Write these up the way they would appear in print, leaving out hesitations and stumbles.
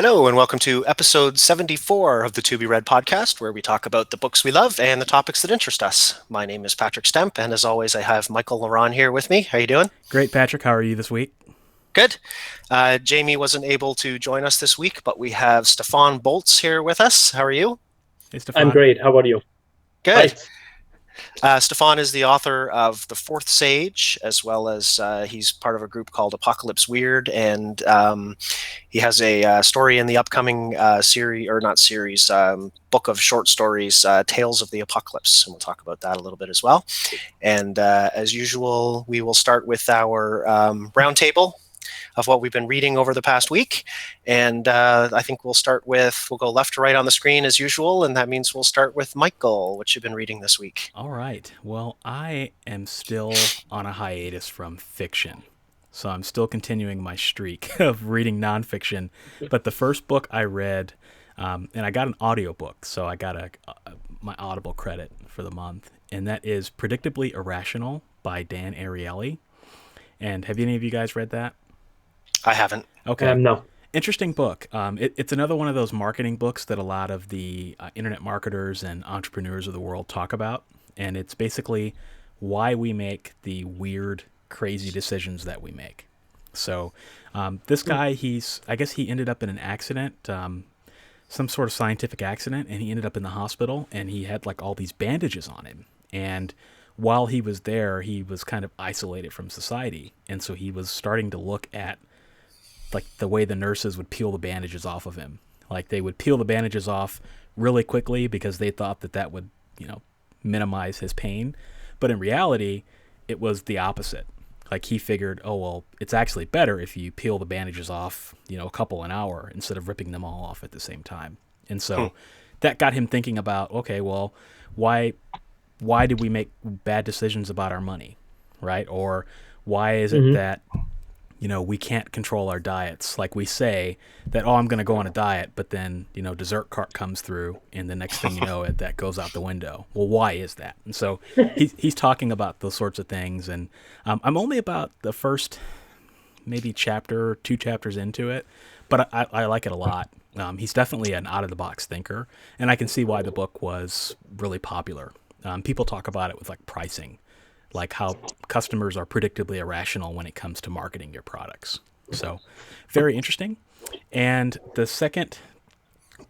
Hello, and welcome to episode 74 of the To Be Read podcast, where we talk about the books we love and the topics that interest us. My name is Patrick Stemp, and as always, I have Michael Laron here with me. How you doing? Great, Patrick. How are you this week? Good. Jamie wasn't able to join us this week, but we have Stefan Bolz here with us. How are you? Hey, I'm Stefan. great. How about you? Good. Hi. Stefan is the author of The Fourth Sage, as well as he's part of a group called Apocalypse Weird, and he has a story in the upcoming series, or not series, book of short stories, Tales of the Apocalypse, and we'll talk about that a little bit as well. And as usual, we will start with our roundtable of what we've been reading over the past week. And I think we'll go left to right on the screen as usual. And that means we'll start with Michael, what you've been reading this week. All right. Well, I am still on a hiatus from fiction. So I'm still continuing my streak of reading nonfiction. But the first book I read, and I got an audiobook, so I got my Audible credit for the month. And that is Predictably Irrational by Dan Ariely. And have any of you guys read that? I haven't. Okay. No. Interesting book. It's another one of those marketing books that a lot of the internet marketers and entrepreneurs of the world talk about. And it's basically why we make the weird, crazy decisions that we make. So this guy, I guess he ended up in an accident, some sort of scientific accident, and he ended up in the hospital, and he had like all these bandages on him. And while he was there, he was kind of isolated from society. And so he was starting to look at like the way the nurses would peel the bandages off of him. Like they would peel the bandages off really quickly because they thought that would, minimize his pain. But in reality, it was the opposite. Like he figured, oh, well, it's actually better if you peel the bandages off, a couple an hour instead of ripping them all off at the same time. And so that got him thinking about, okay, well, why did we make bad decisions about our money, right? Or why is it that we can't control our diets? Like we say that, oh, I'm going to go on a diet, but then, dessert cart comes through and the next thing you know, that goes out the window. Well, why is that? And so he's talking about those sorts of things. And I'm only about the first maybe two chapters into it, but I like it a lot. He's definitely an out-of-the-box thinker, and I can see why the book was really popular. People talk about it with like pricing, like how customers are predictably irrational when it comes to marketing your products. So very interesting. And the second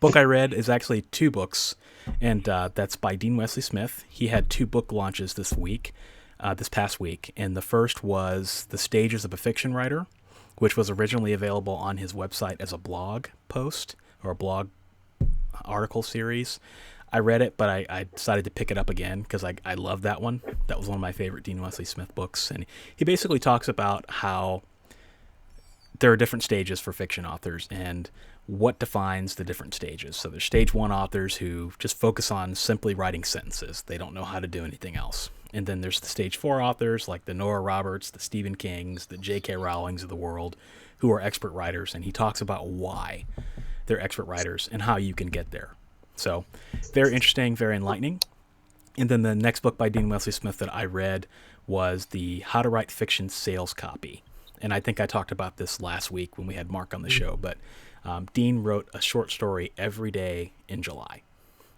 book I read is actually two books, and that's by Dean Wesley Smith. He had two book launches this past week. And the first was The Stages of a Fiction Writer, which was originally available on his website as a blog post or a blog article series. I read it, but I decided to pick it up again because I love that one. That was one of my favorite Dean Wesley Smith books. And he basically talks about how there are different stages for fiction authors and what defines the different stages. So there's stage one authors who just focus on simply writing sentences. They don't know how to do anything else. And then there's the stage four authors like the Nora Roberts, the Stephen Kings, the J.K. Rowlings of the world who are expert writers. And he talks about why they're expert writers and how you can get there. So very interesting, very enlightening. And then the next book by Dean Wesley Smith that I read was the How to Write Fiction Sales Copy. And I think I talked about this last week when we had Mark on the show, but Dean wrote a short story every day in July.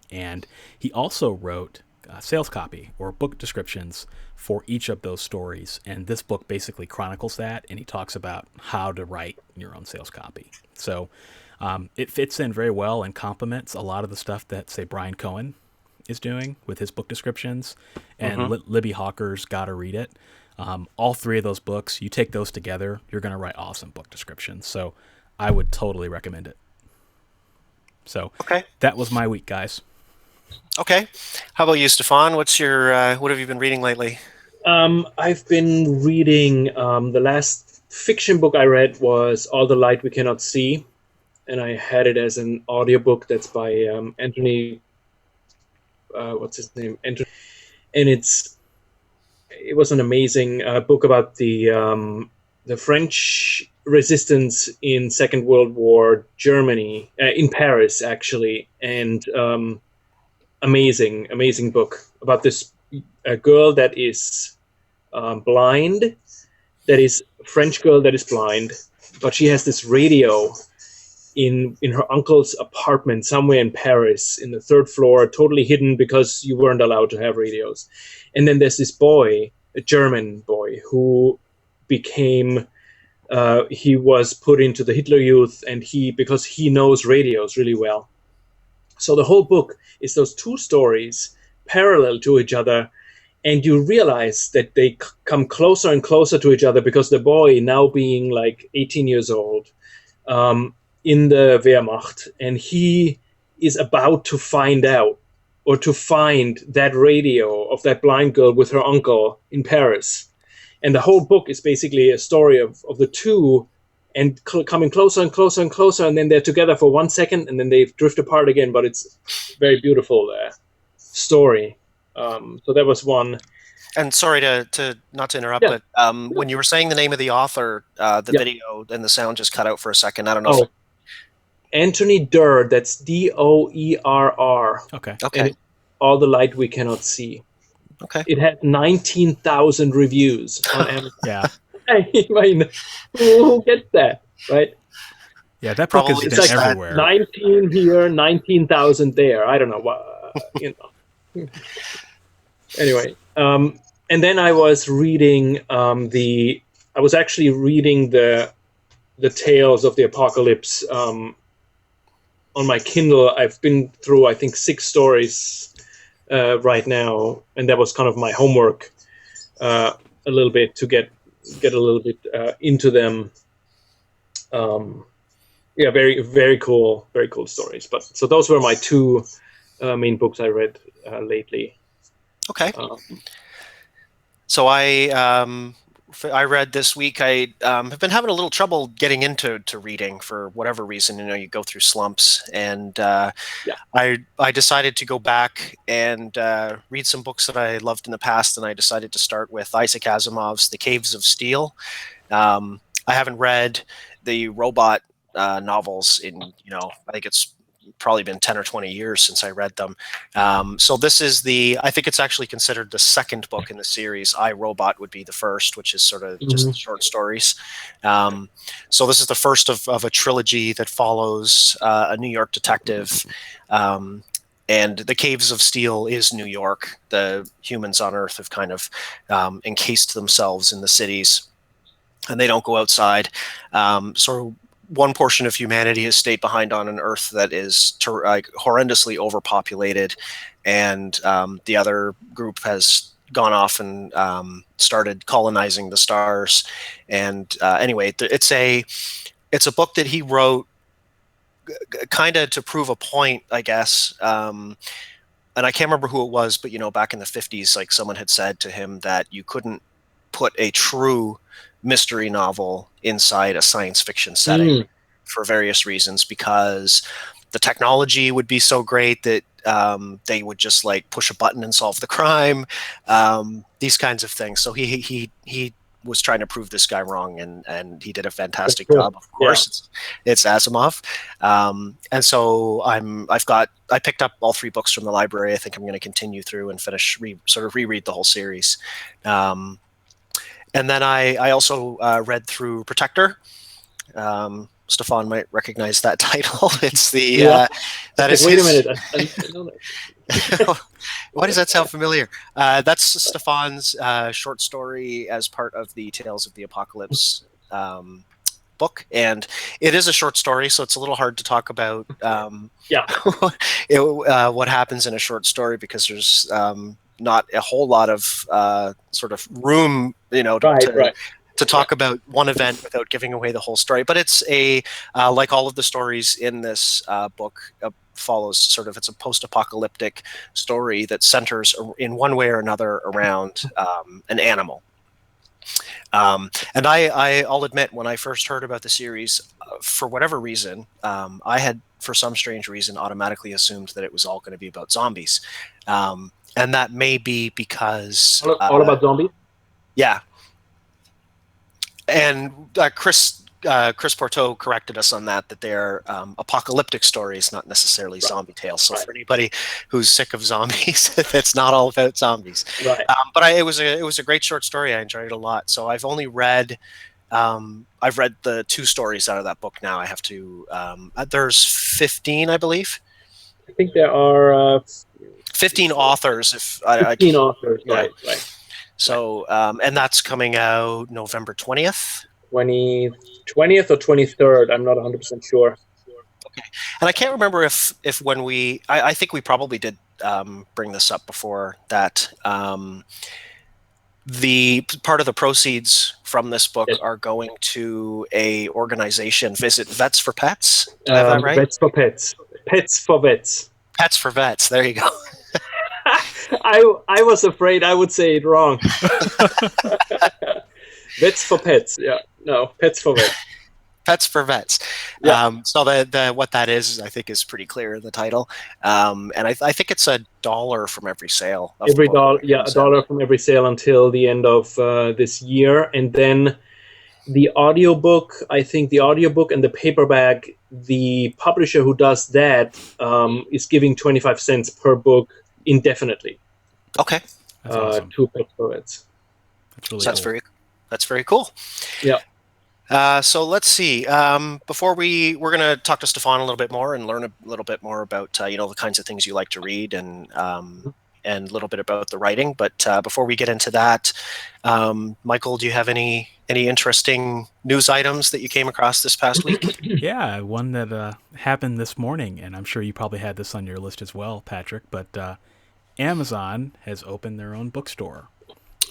And he also wrote sales copy or book descriptions for each of those stories. And this book basically chronicles that, and he talks about how to write your own sales copy. So it fits in very well and complements a lot of the stuff that, say, Brian Cohen is doing with his book descriptions, and Libby Hawker's Gotta Read It. All three of those books, you take those together, you're going to write awesome book descriptions. So I would totally recommend it. So That was my week, guys. Okay. How about you, Stefan? What have you been reading lately? I've been reading, the last fiction book I read was All the Light We Cannot See. And I had it as an audiobook that's by Anthony, what's his name? Anthony. And it was an amazing book about the French resistance in Second World War Germany, in Paris, actually. And amazing book about this girl that is blind, that is a French girl that is blind, but she has this radio in her uncle's apartment somewhere in Paris, in the third floor, totally hidden because you weren't allowed to have radios. And then there's this boy, a German boy, who became he was put into the Hitler Youth, and because he knows radios really well. So the whole book is those two stories parallel to each other, and you realize that they come closer and closer to each other because the boy, now being like 18 years old, in the Wehrmacht, and he is about to find out or to find that radio of that blind girl with her uncle in Paris. And the whole book is basically a story of the two, and coming closer and closer and closer, and then they're together for 1 second, and then they drift apart again. But it's very beautiful story. So that was one. And sorry to not to interrupt, but when you were saying the name of the author, the video and the sound just cut out for a second. I don't know. Anthony Doerr. That's Doerr. Okay. And All the Light We Cannot See. Okay. It had 19,000 reviews on Amazon. Yeah. I mean, who gets that, right? Yeah, that book Probably is It's like everywhere. 19 here, 19,000 there. I don't know what, Anyway, and then I was reading I was actually reading the Tales of the Apocalypse on my Kindle. I've been through, I think, 6 stories right now, and that was kind of my homework a little bit to get a little bit into them. Very, very cool stories. But so those were my 2 main books I read lately. Okay. So I read this week. I have been having a little trouble getting into reading for whatever reason. You go through slumps, and I decided to go back and read some books that I loved in the past, and I decided to start with Isaac Asimov's The Caves of Steel. I haven't read the robot novels in, I think it's probably been 10 or 20 years since I read them. So this is I think it's actually considered the second book in the series. I, Robot would be the first, which is sort of just short stories. So this is the first of a trilogy that follows a New York detective. And the Caves of Steel is New York. The humans on Earth have kind of encased themselves in the cities, and they don't go outside. So one portion of humanity has stayed behind on an Earth that is horrendously overpopulated, and the other group has gone off and started colonizing the stars. And anyway, it's a book that he wrote kind of to prove a point, I guess. And I can't remember who it was, but back in the 50s, like, someone had said to him that you couldn't put a true mystery novel inside a science fiction setting for various reasons, because the technology would be so great that they would just like push a button and solve the crime, these kinds of things. So he was trying to prove this guy wrong, and he did a fantastic job. Of course, it's Asimov, and so I picked up all 3 books from the library. I think I'm going to continue through and reread the whole series. And then I also read through Protector. Stefan might recognize that title. It's the that is. Wait a minute. I know that. Why does that sound familiar? That's Stefan's short story as part of the Tales of the Apocalypse book, and it is a short story, so it's a little hard to talk about. What happens in a short story, because there's not a whole lot of sort of room, to talk about one event without giving away the whole story. But it's like all of the stories in this book, follows it's a post-apocalyptic story that centers in one way or another around an animal. And I'll admit, when I first heard about the series, for whatever reason, I had, for some strange reason, automatically assumed that it was all going to be about zombies. And that may be because... all about zombies? Yeah. And Chris Porteau corrected us on that they're apocalyptic stories, not necessarily zombie tales. So for anybody who's sick of zombies, it's not all about zombies. Right. But it was a great short story. I enjoyed it a lot. So I've only read I've read the 2 stories out of that book now. I have to. There's 15, I believe. I think there are 15 authors. If I 15 authors, yeah. right. So, and that's coming out November 20th. 20th or 23rd. I'm not 100% sure. Okay. And I can't remember if when I think we probably did bring this up before, that the part of the proceeds from this book Yes. are going to a organization, Visit Vets for Pets. Did I have that right? Vets for Pets. Pets for Vets. Pets for Vets. There you go. I was afraid I would say it wrong. Vets for Pets. Yeah. No, Pets for Vets. Pets for Vets. Yeah. So the what that is, I think, is pretty clear in the title. And I think it's $1 from every sale. Every dollar, yeah, $1 from every sale until the end of this year. And then the audiobook, I think the audiobook and the paperback, the publisher who does that is giving 25 cents per book indefinitely. Okay. That's awesome. To Pets for Vets. That's really cool. Very, that's very cool. Yeah. So let's see. Before we're going to talk to Stefan a little bit more and learn a little bit more about the kinds of things you like to read and a little bit about the writing. But before we get into that, Michael, do you have any interesting news items that you came across this past week? Yeah, one that happened this morning, and I'm sure you probably had this on your list as well, Patrick. But Amazon has opened their own bookstore.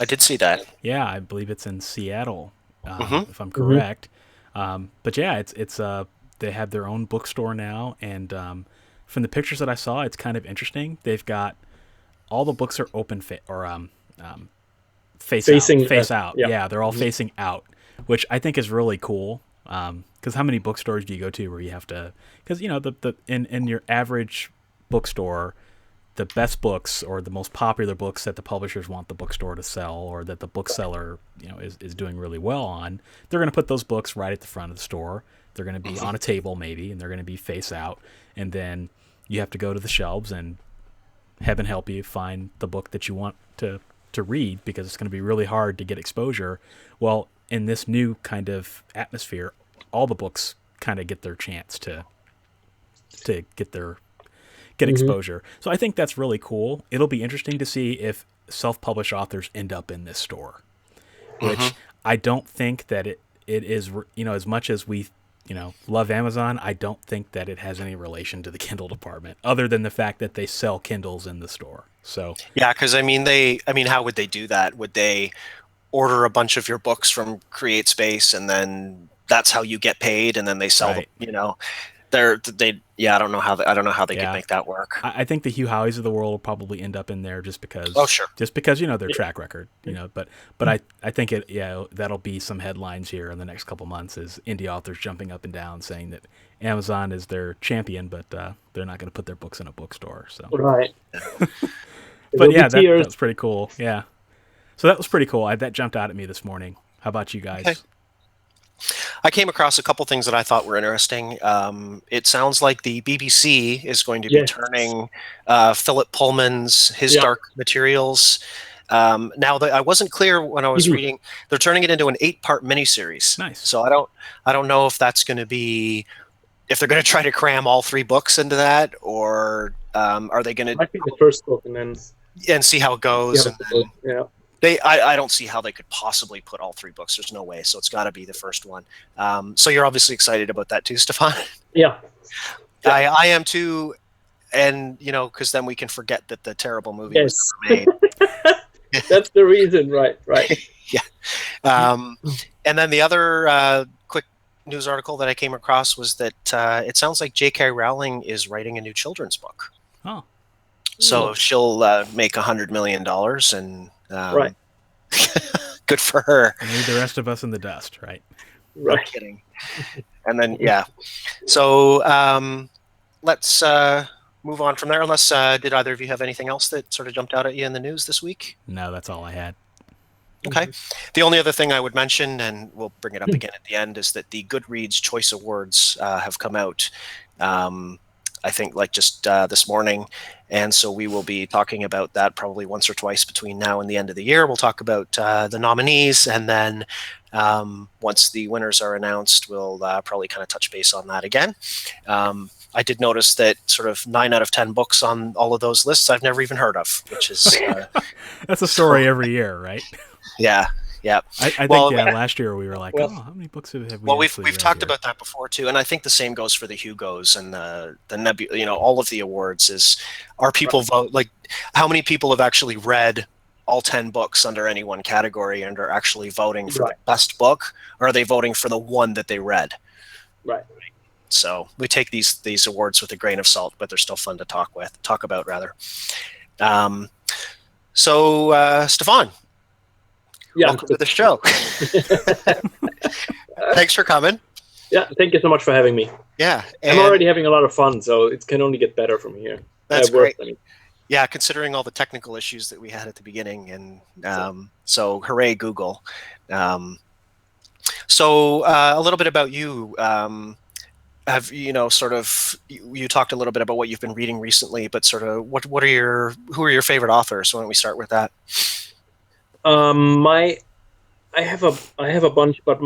I did see that. Yeah, I believe it's in Seattle. If I'm correct. But yeah, it's they have their own bookstore now, and from the pictures that I saw, it's kind of interesting. They've got all the books are open face out. Yeah, they're all facing out, which I think is really cool. Because how many bookstores do you go to where you have to? Because in your average bookstore, the best books or the most popular books that the publishers want the bookstore to sell, or that the bookseller is doing really well on, they're going to put those books right at the front of the store. They're going to be on a table maybe, and they're going to be face out, and then you have to go to the shelves and heaven help you find the book that you want to read, because it's going to be really hard to get exposure. Well, in this new kind of atmosphere, all the books kind of get their chance to get exposure. So I think that's really cool. It'll be interesting to see if self-published authors end up in this store, which I don't think that it is, as much as we, love Amazon, I don't think that it has any relation to the Kindle department, other than the fact that they sell Kindles in the store. So yeah, because how would they do that? Would they order a bunch of your books from CreateSpace, and then that's how you get paid, and then they sell them, I don't know how they could make that work. I think the Hugh Howeys of the world will probably end up in there just because. Oh, sure. Just because their track record, But I think that'll be some headlines here in the next couple months, is indie authors jumping up and down saying that Amazon is their champion, but they're not going to put their books in a bookstore. So right. But yeah, that was pretty cool. Yeah. So that was pretty cool. That jumped out at me this morning. How about you guys? Okay. I came across a couple things that I thought were interesting. It sounds like the BBC is going to be turning Philip Pullman's His Dark Materials. Now, I wasn't clear when I was reading. They're turning it into an 8-part miniseries. Nice. So I don't know if that's going to be, if they're going to try to cram all 3 books into that, or are they going to? I think the first book and see how it goes. Yeah. I don't see how they could possibly put all 3 books. There's no way. So it's got to be the first one. So you're obviously excited about that too, Stefan. Yeah. I am too. And, because then we can forget that the terrible movie was never made. That's the reason. Right. Yeah. And then the other quick news article that I came across was that it sounds like J.K. Rowling is writing a new children's book. Oh. So she'll make $100 million, and right. Good for her. And leave the rest of us in the dust, right? No kidding. And then so let's move on from there. Unless did either of you have anything else that sort of jumped out at you in the news this week? No, that's all I had. Okay. The only other thing I would mention, and we'll bring it up again at the end, is that the Goodreads Choice Awards have come out. I think like just this morning. And so we will be talking about that probably once or twice between now and the end of the year. We'll talk about the nominees, and then once the winners are announced, we'll probably kind of touch base on that again. I did notice that sort of 9 out of 10 books on all of those lists I've never even heard of, which is that's a story every year, right? Yeah. I think last year we were like, how many books have we? Well, we've talked about that before too, and I think the same goes for the Hugos and the Nebula. All of the awards are people vote, like how many people have actually read all 10 books under any one category and are actually voting for the best book, or are they voting for the one that they read? Right. So we take these awards with a grain of salt, but they're still fun to talk about rather. So Stefan. Welcome to the show. Thanks for coming. Yeah, thank you so much for having me. Yeah. I'm already having a lot of fun, so it can only get better from here. That's great. Yeah, considering all the technical issues that we had at the beginning. And so hooray, Google. So a little bit about you. Have you talked a little bit about what you've been reading recently, but sort of who are your favorite authors? Why don't we start with that? I have a bunch, but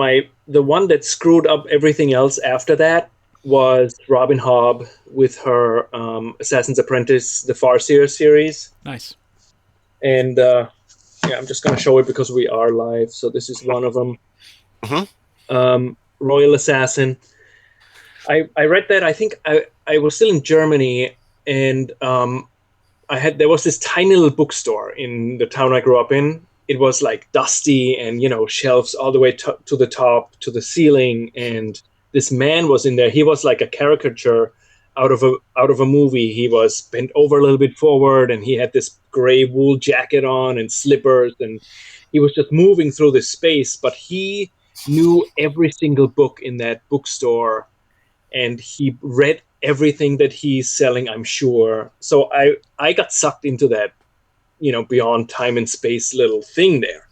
the one that screwed up everything else after that was Robin Hobb with her Assassin's Apprentice, the Farseer series. Nice. And I'm just going to show it because we are live. So this is one of them. Mm-hmm. Royal Assassin. I read that. I think I was still in Germany, and there was this tiny little bookstore in the town I grew up in. It was like dusty and, shelves all the way to the top, to the ceiling. And this man was in there. He was like a caricature out of a movie. He was bent over a little bit forward, and he had this gray wool jacket on and slippers. And he was just moving through this space. But he knew every single book in that bookstore, and he read everything that he's selling, I'm sure. So I got sucked into that, beyond time and space little thing there.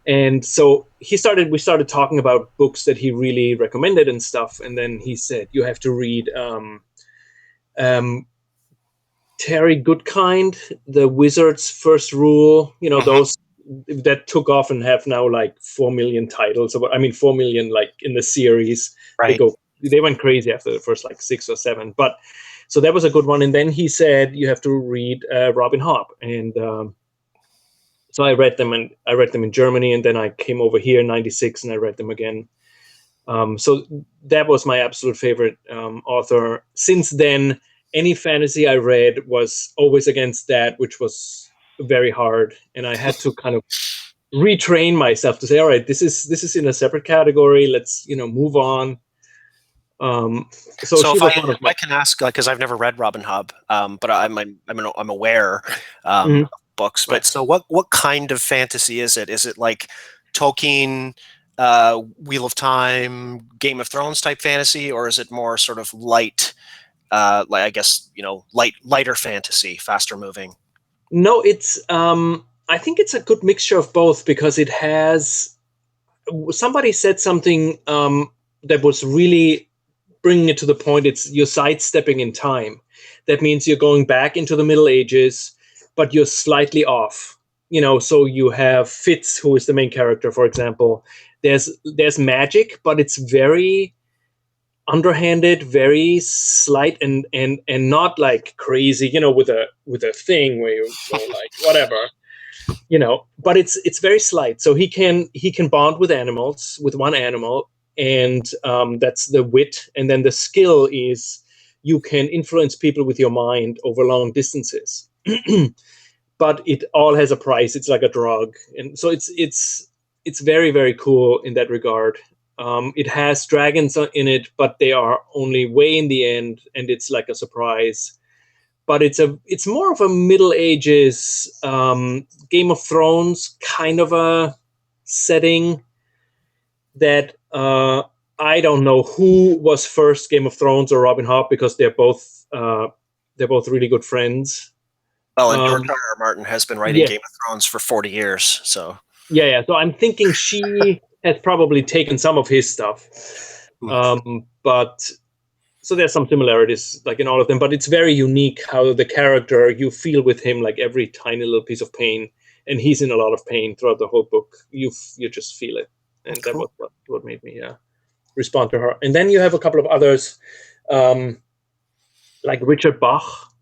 And so we started talking about books that he really recommended and stuff. And then he said, you have to read Terry Goodkind, The Wizard's First Rule, those that took off and have now like 4 million titles. 4 million like in the series. Right. They went crazy after the first like 6 or 7. But so that was a good one. And then he said, you have to read Robin Hobb. And so I read them in Germany. And then I came over here in 96 and I read them again. So that was my absolute favorite author. Since then, any fantasy I read was always against that, which was very hard. And I had to kind of retrain myself to say, all right, this is in a separate category. Let's, move on. So if I can ask, because I've never read Robin Hobb, but I'm aware of books. But so what kind of fantasy is it? Is it like Tolkien, Wheel of Time, Game of Thrones type fantasy, or is it more sort of light, lighter fantasy, faster moving? No, it's I think it's a good mixture of both, because it has. Somebody said something that was really bringing it to the point. It's you're sidestepping in time. That means you're going back into the Middle Ages, but you're slightly off. So you have Fitz, who is the main character, for example. There's magic, but it's very underhanded, very slight, and not like crazy, with a thing where you go like whatever, But it's very slight. So he can bond with animals, with one animal. And that's the wit. And then the skill is you can influence people with your mind over long distances. But it all has a price. It's like a drug. And so it's very, very cool in that regard. It has dragons in it, but they are only way in the end. And it's like a surprise. But it's more of a Middle Ages Game of Thrones kind of a setting that I don't know who was first, Game of Thrones or Robin Hobb, because they're both really good friends. Well, and George R.R. Martin has been writing Game of Thrones for 40 years, so yeah. So I'm thinking she has probably taken some of his stuff, but So there's some similarities like in all of them, but it's very unique how the character, you feel with him like every tiny little piece of pain, and he's in a lot of pain throughout the whole book. You just feel it, and that Cool. was what made me respond to her. And then you have a couple of others, like Richard Bach,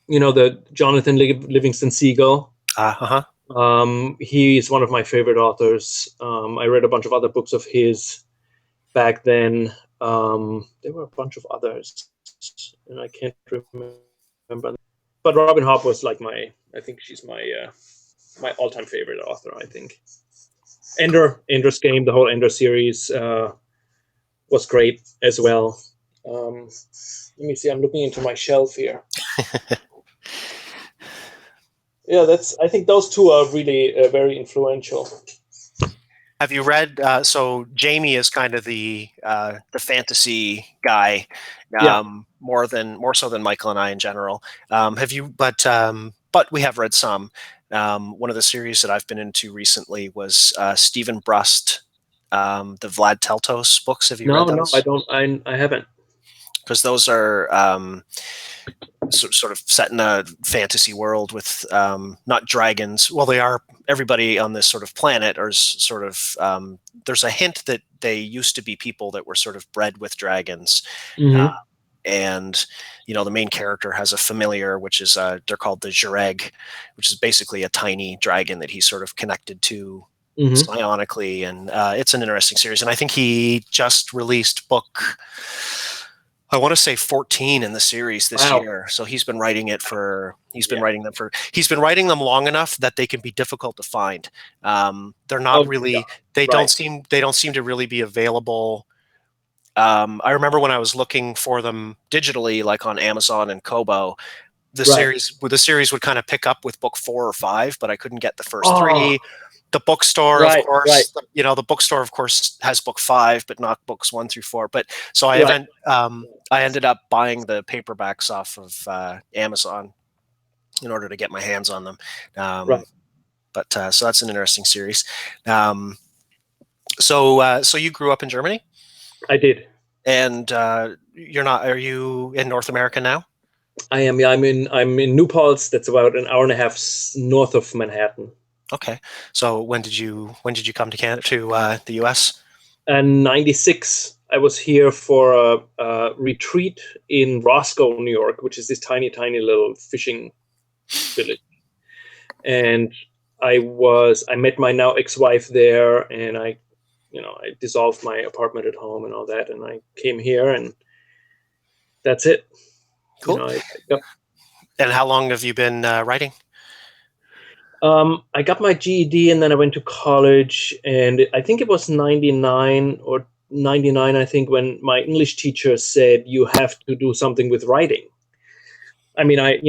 the Jonathan Livingston Seagull. Uh-huh. He is one of my favorite authors. I read a bunch of other books of his back then. There were a bunch of others, and I can't remember. But Robin Hobb was like I think she's my all-time favorite author. I think Ender's Game, the whole Ender series was great as well. Let me see. I'm looking into my shelf here. Yeah, I think those two are really very influential. Have you read? So Jamie is kind of the fantasy guy, more so than Michael and I in general. Have you? But we have read some. One of the series that I've been into recently was Stephen Brust, the Vlad Teltos books. Have you read those? No, I don't. I haven't. Because those are sort of set in a fantasy world with not dragons. Well, they are. Everybody on this sort of planet are sort of. There's a hint that they used to be people that were sort of bred with dragons, and the main character has a familiar, which is they're called the Jureg, which is basically a tiny dragon that he's sort of connected to psionically, and it's an interesting series. And I think he just released book. I want to say 14 in the series this year. So he's been writing it he's been writing them long enough that they can be difficult to find. They're not really, they don't seem to really be available. I remember when I was looking for them digitally, like on Amazon and Kobo, the series would kind of pick up with book 4 or 5, but I couldn't get the first 3. The bookstore, of course, the bookstore, of course, has book 5, but not books 1 through 4. But so I ended up buying the paperbacks off of Amazon in order to get my hands on them. But so that's an interesting series. So you grew up in Germany? I did. And you're not? Are you in North America now? I am. Yeah, I'm in New Paltz. That's about an hour and a half north of Manhattan. Okay. So when did you come to Canada, to the US? In '96, I was here for a retreat in Roscoe, New York, which is this tiny, tiny little fishing village. And I met my now ex-wife there, and I dissolved my apartment at home and all that, and I came here, and that's it. Cool. And how long have you been writing? I got my GED, and then I went to college, and I think it was 99 or 99, I think, when my English teacher said, you have to do something with writing. I mean, I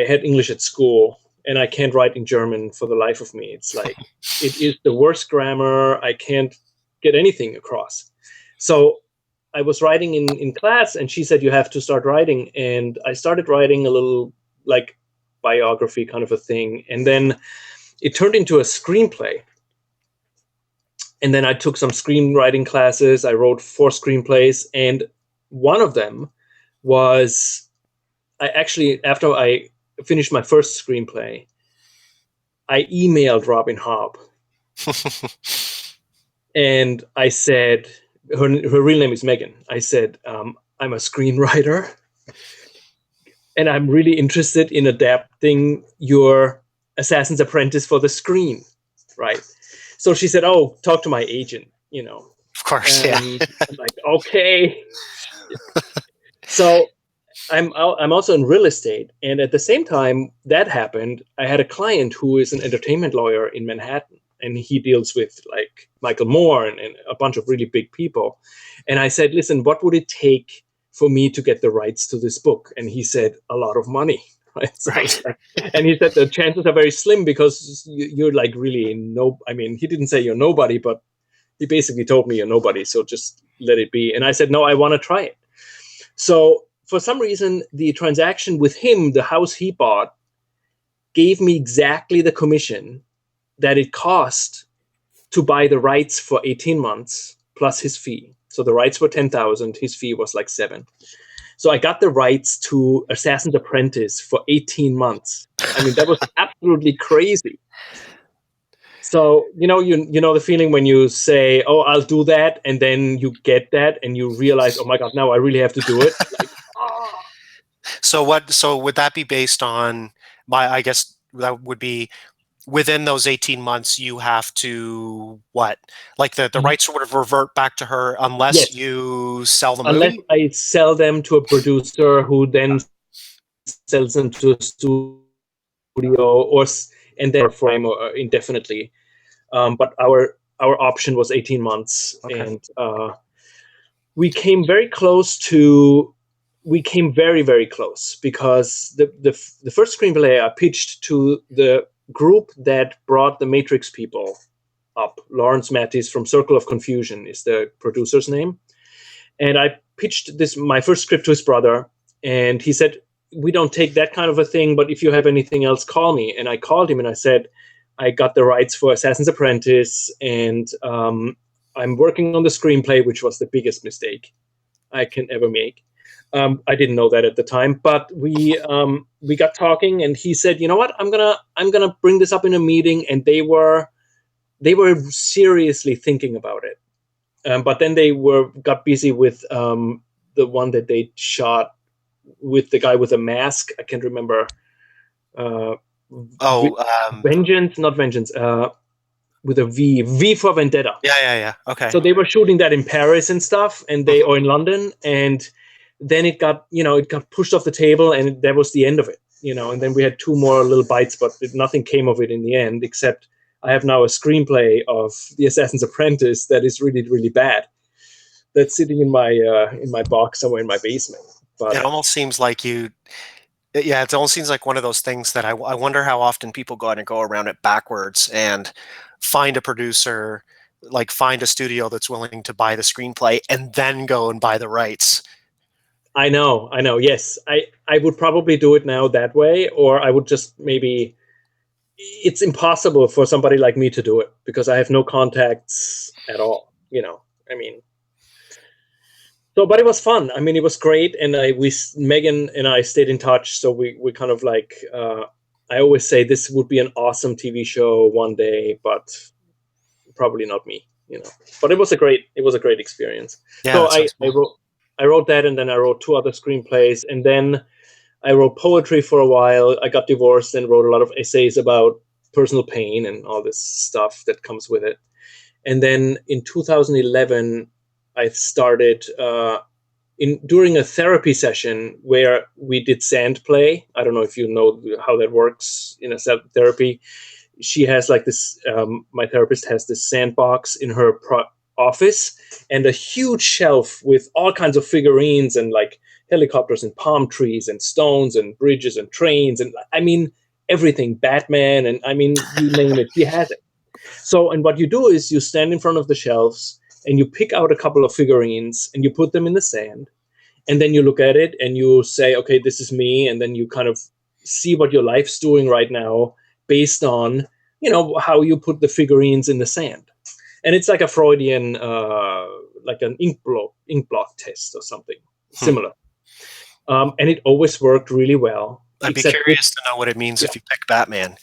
had English at school, and I can't write in German for the life of me. It's like, it is the worst grammar. I can't get anything across. So I was writing in class, and she said, you have to start writing. And I started writing a little like biography kind of a thing. And then it turned into a screenplay. And then I took some screenwriting classes. I wrote 4 screenplays. And one of them was, after I finished my first screenplay, I emailed Robin Hobb. And I said, her real name is Megan. I said, I'm a screenwriter, and I'm really interested in adapting your Assassin's Apprentice for the screen, right? So she said, oh, talk to my agent, Of course, yeah. I'm like, okay. So I'm also in real estate, and at the same time that happened, I had a client who is an entertainment lawyer in Manhattan, and he deals with like Michael Moore and a bunch of really big people. And I said, listen, what would it take for me to get the rights to this book? And he said, a lot of money. Right. Right. And he said the chances are very slim because you're like really he didn't say you're nobody, but he basically told me you're nobody. So just let it be. And I said, no, I want to try it. So for some reason, the transaction with him, the house he bought, gave me exactly the commission that it cost to buy the rights for 18 months plus his fee. So the rights were $10,000, his fee was like $7,000. So I got the rights to Assassin's Apprentice for 18 months. I mean, that was absolutely crazy. So, you know the feeling when you say, "Oh, I'll do that," and then you get that and you realize, "Oh my God, now I really have to do it." Like, So would that be based on I guess that would be within those 18 months, you have to what? Like the rights would have revert back to her unless yes, you sell the unless movie? I sell them to a producer who then sells them to a studio and then for him indefinitely. But our option was 18 months, Okay. and we came very close to. We came very, very close because the first screenplay I pitched to the group that brought the Matrix people up. Lawrence Mattis from Circle of Confusion is the producer's name, and I pitched my first script to his brother, and he said, "We don't take that kind of a thing, but if you have anything else, call me." And I called him and I said, "I got the rights for Assassin's Apprentice, and I'm working on the screenplay," which was the biggest mistake I can ever make. I didn't know that at the time, but we got talking, and he said, "You know what? I'm gonna bring this up in a meeting," and they were seriously thinking about it. But then they got busy with the one that they shot with the guy with a mask. I can't remember. Uh, Oh, Vengeance, not Vengeance. With a V. V for Vendetta. yeah. Okay. So they were shooting that in Paris and stuff, or in London, and then it got pushed off the table, and that was the end of it. And then we had two more little bites, but nothing came of it in the end, except I have now a screenplay of The Assassin's Apprentice that is really, really bad. That's sitting in my box somewhere in my basement. But It almost seems like it almost seems like one of those things that I wonder how often people go out and go around it backwards and find a producer, like find a studio that's willing to buy the screenplay and then go and buy the rights. I know. Yes, I would probably do it now that way, or I would just maybe. It's impossible for somebody like me to do it because I have no contacts at all. I mean. So, but it was fun. I mean, it was great, and Megan and I stayed in touch. So we kind of like. I always say this would be an awesome TV show one day, but probably not me. But it was a great experience. Yeah, So that sounds cool. I wrote that, and then I wrote two other screenplays, and then I wrote poetry for a while. I got divorced and wrote a lot of essays about personal pain and all this stuff that comes with it. And then in 2011, I started during a therapy session where we did sand play. I don't know if you know how that works in a therapy. She has like this. My therapist has this sandbox in her office and a huge shelf with all kinds of figurines and like helicopters and palm trees and stones and bridges and trains and I mean everything, Batman, and I mean you name it, she has it. So, and what you do is you stand in front of the shelves and you pick out a couple of figurines and you put them in the sand, and then you look at it and you say, okay, this is me, and then you kind of see what your life's doing right now based on how you put the figurines in the sand. And it's like a Freudian like an ink block test or something similar. And it always worked really well. I'd be curious to know what it means if you pick Batman.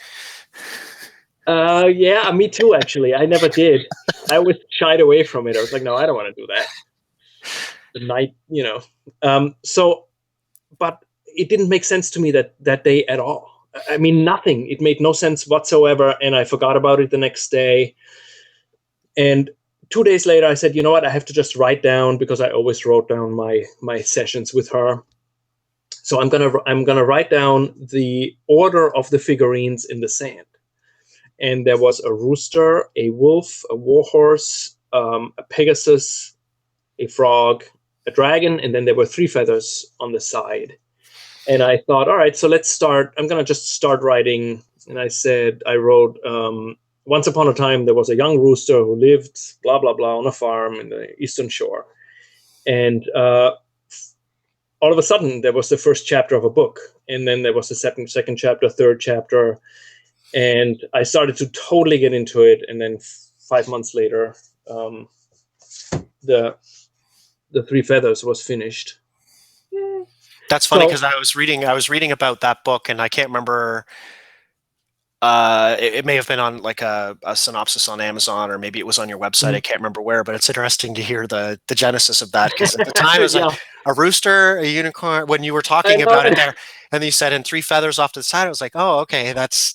Yeah, me too, actually. I never did. I always shied away from it. I was like, no, I don't want to do that. The night, So, but it didn't make sense to me that day at all. I mean, nothing. It made no sense whatsoever, and I forgot about it the next day. And 2 days later, I said, you know what? I have to just write down, because I always wrote down my sessions with her. So I'm gonna write down the order of the figurines in the sand. And there was a rooster, a wolf, a warhorse, a pegasus, a frog, a dragon, and then there were 3 feathers on the side. And I thought, all right, so let's start. I'm going to just start writing. And I wrote, once upon a time, there was a young rooster who lived, blah, blah, blah, on a farm in the Eastern Shore. And all of a sudden, there was the first chapter of a book. And then there was the second chapter, third chapter. And I started to totally get into it. And then 5 months later, the 3 feathers was finished. That's funny So because I was reading about that book, and I can't remember. It may have been on like a synopsis on Amazon, or maybe it was on your website. I can't remember where, but it's interesting to hear the genesis of that, because at the time it was like yeah, a rooster, a unicorn. When you were I talking know. about it there, and you said, "and three feathers off to the side," I was like, "Oh, okay, that's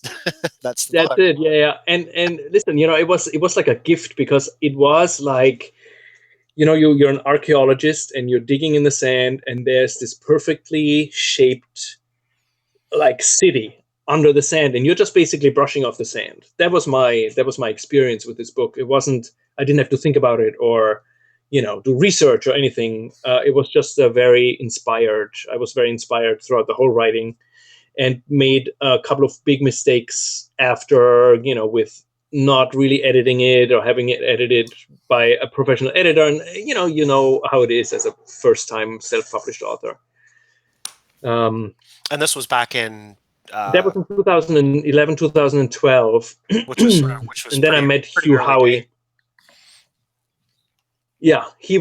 that's the That's book." it. Yeah, yeah. And listen, it was like a gift, because it was like, you're an archaeologist and you're digging in the sand, and there's this perfectly shaped like city under the sand, and you're just basically brushing off the sand. That was my experience with this book. It wasn't, I didn't have to think about it, or do research or anything. It was just I was very inspired throughout the whole writing, and made a couple of big mistakes after, with not really editing it, or having it edited by a professional editor. And you know how it is as a first time self-published author. um, And this was back in that was in 2011, 2012. which was And then I pretty met pretty Hugh early days. Howey. Yeah, he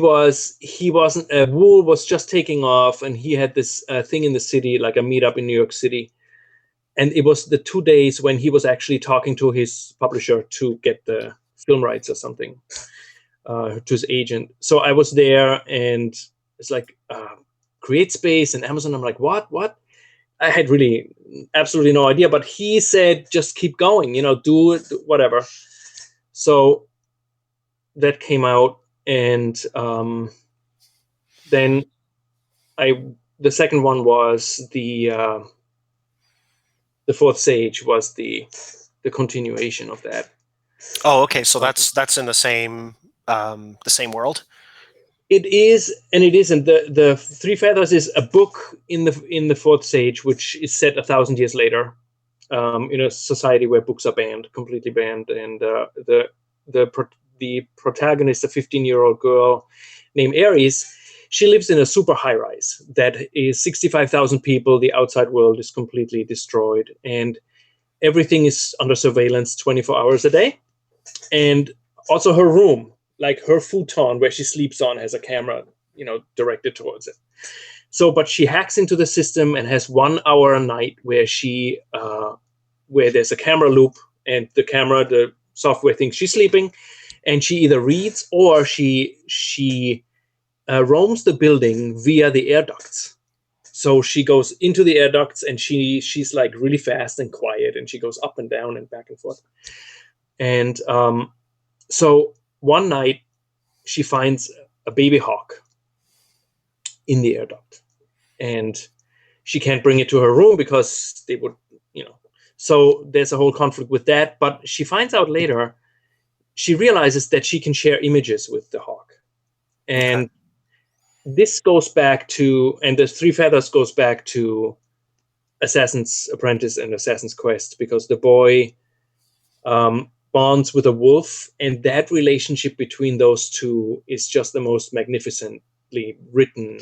wasn't, Wool was just taking off, and he had this thing in the city, like a meetup in New York City. And it was the 2 days when he was actually talking to his publisher to get the film rights or something, to his agent. So I was there, and it's like, Create Space and Amazon. I'm like, what? I had really absolutely no idea, but he said, just keep going, do it, whatever. So that came out, and then the second one was the Fourth Sage, was the continuation of that. Oh, okay. So that's in the same world. It is, and it isn't. The Three Feathers is a book in the Fourth Sage, which is set 1,000 years later, in a society where books are banned, completely banned. And the protagonist, a 15-year-old girl named Aries, she lives in a super high rise that is 65,000 people. The outside world is completely destroyed, and everything is under surveillance 24 hours a day. And also her room, like her futon where she sleeps on, has a camera, directed towards it. So, but she hacks into the system and has 1 hour a night where where there's a camera loop, and the software thinks she's sleeping, and she either reads, or she roams the building via the air ducts. So she goes into the air ducts, and she's like really fast and quiet, and she goes up and down and back and forth. And so one night she finds a baby hawk in the air duct, and she can't bring it to her room because they would, so there's a whole conflict with that. But she finds out later, she realizes that she can share images with the hawk. And this goes back to, and the Three Feathers goes back to Assassin's Apprentice and Assassin's Quest, because the boy bonds with a wolf, and that relationship between those two is just the most magnificently written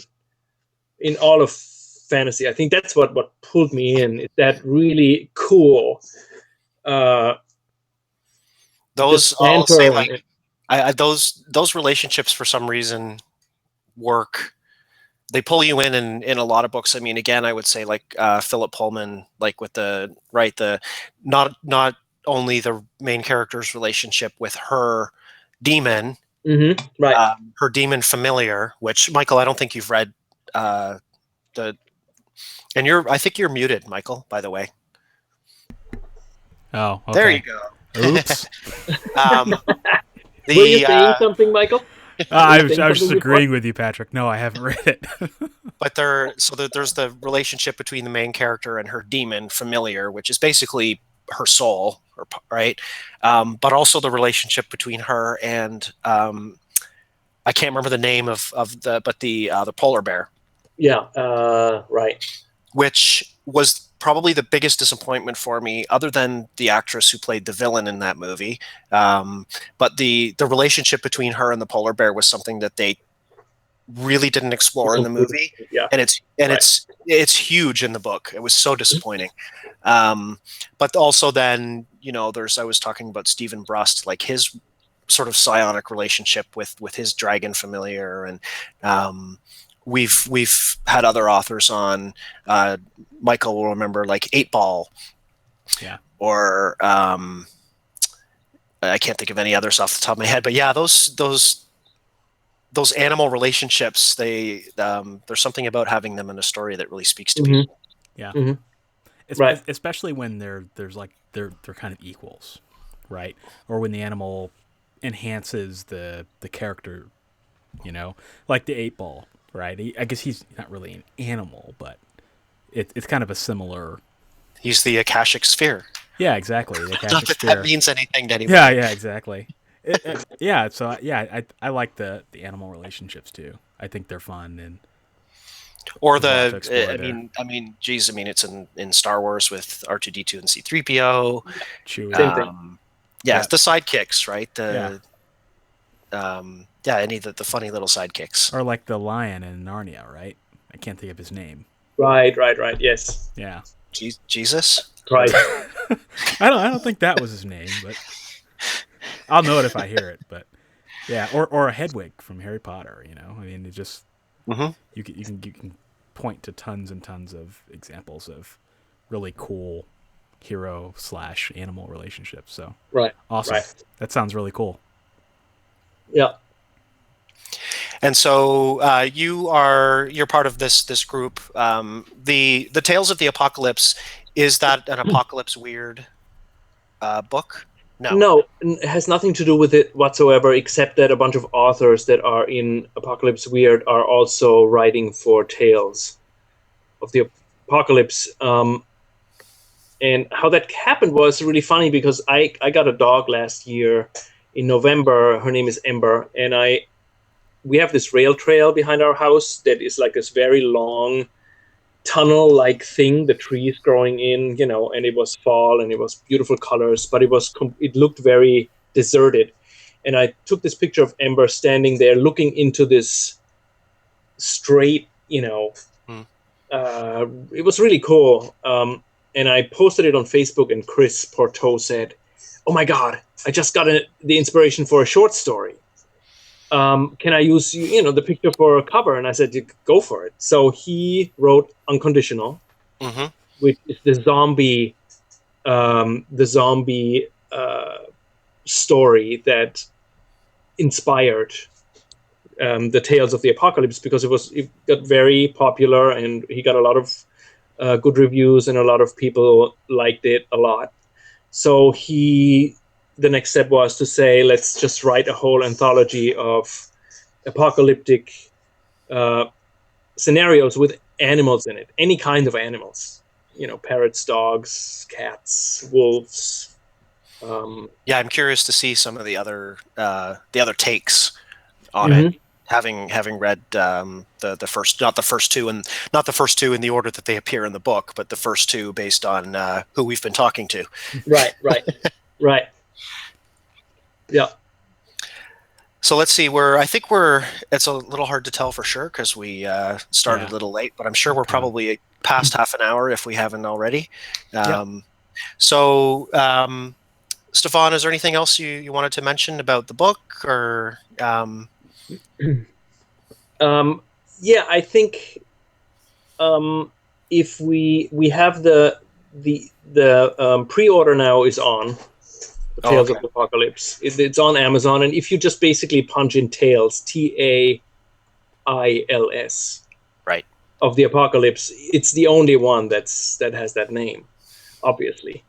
in all of fantasy. I think that's what pulled me in. Is that really cool? Those, I'll say, like, those relationships for some reason work. They pull you in a lot of books. I mean, again, I would say like Philip Pullman, like with the not only the main character's relationship with her demon, right? her demon familiar, which, Michael, I don't think you've read the, and I think you're muted, Michael, by the way. Oh, okay. There you go. Oops. Were you saying something, Michael? I was just agreeing with you, Patrick. No, I haven't read it. But there's the relationship between the main character and her demon familiar, which is basically her soul, right? But also the relationship between her and I can't remember the name of the polar bear. Yeah, right. Which was probably the biggest disappointment for me, other than the actress who played the villain in that movie. But the relationship between her and the polar bear was something that they really didn't explore in the movie. Yeah. And it's huge in the book. It was so disappointing. But also then, I was talking about Stephen Brust, like his sort of psionic relationship with his dragon familiar, and we've had other authors on. Michael will remember, like 8 Ball, Yeah. or I can't think of any others off the top of my head. But yeah, those animal relationships, there's something about having them in a story that really speaks to Mm-hmm. people. Yeah. Mm-hmm. Right. Especially when they're kind of equals, right? Or when the animal enhances the character, like the 8 Ball, right? I guess he's not really an animal, but it's kind of a similar. He's the Akashic Sphere. Yeah, exactly. The Not Akashic that that Sphere. means anything to Yeah, anybody. yeah, exactly. Yeah, so yeah, I like the animal relationships too. I think they're fun, and Or there's a lot to explore there. geez, it's in Star Wars with R2D2 and C3PO. Chewie. Same thing. Yeah, the sidekicks, right? Yeah. Any of the funny little sidekicks. Or like the lion in Narnia, right? I can't think of his name. Right. Yes. Yeah. Jesus? Right. I don't think that was his name, but I'll know it if I hear it. But yeah, or a Hedwig from Harry Potter. I mean, it just Mm-hmm. you can point to tons and tons of examples of really cool hero/animal relationships. So Right. awesome. Right. That sounds really cool. Yeah. And so you're part of this group. The Tales of the Apocalypse, is that an Apocalypse Weird book? No, it has nothing to do with it whatsoever, except that a bunch of authors that are in Apocalypse Weird are also writing for Tales of the Apocalypse. And how that happened was really funny, because I got a dog last year in November. Her name is Ember, and we have this rail trail behind our house that is like this very long tunnel-like thing, the trees growing in, and it was fall and it was beautiful colors, but it looked very deserted. And I took this picture of Ember standing there looking into this straight, it was really cool. And I posted it on Facebook, and Chris Porteau said, "Oh my God, I just got the inspiration for a short story. Can I use the picture for a cover?" And I said, "Go for it." So he wrote Unconditional, Mm-hmm. which is the zombie story that inspired the Tales of the Apocalypse, because it got very popular and he got a lot of good reviews, and a lot of people liked it a lot. So the next step was to say, let's just write a whole anthology of apocalyptic scenarios with animals in it, any kind of animals, parrots, dogs, cats, wolves. Yeah, I'm curious to see some of the other takes on it. Having read the first, not the first two, and not the first two in the order that they appear in the book, but the first two based on who we've been talking to. Right. Yeah. So let's see. It's a little hard to tell for sure because we started a little late, but I'm sure we're probably past half an hour if we haven't already. So, Stefan, is there anything else you wanted to mention about the book, or? Yeah, I think if we have the pre-order now is on. Tales of the Apocalypse. It's on Amazon, and if you just basically punch in Tales, Tails, right, of the Apocalypse, it's the only one that has that name, obviously.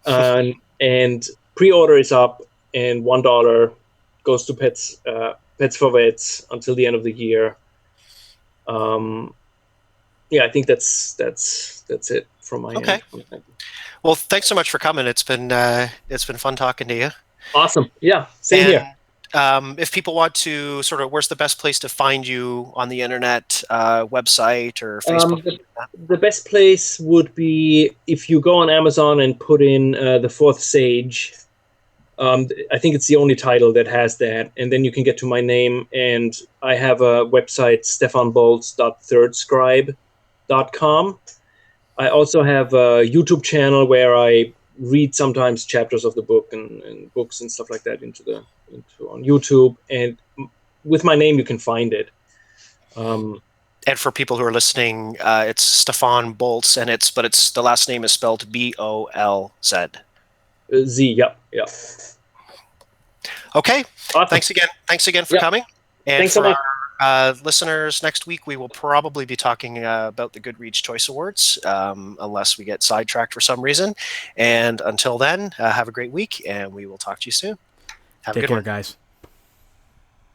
And pre-order is up, and $1 goes to Pets for Vets until the end of the year. I think that's it from my end. Well, thanks so much for coming. It's been fun talking to you. Awesome. Yeah, same here. If people want to where's the best place to find you on the internet, website or Facebook? The best place would be if you go on Amazon and put in The Fourth Sage. I think it's the only title that has that, and then you can get to my name. And I have a website, stefanbolz.thirdscribe.com. I also have a YouTube channel where I read sometimes chapters of the book and books and stuff like that on YouTube. And with my name, you can find it. And for people who are listening, it's Stefan Bolz, and it's the last name is spelled Bolz. Z, yeah, yeah. Okay. Awesome. Thanks again for Yeah. coming. And Thanks so for much. our listeners, next week we will probably be talking about the Goodreads Choice Awards, unless we get sidetracked for some reason. And until then, have a great week, and we will talk to you soon. Have a Take good care, one. guys.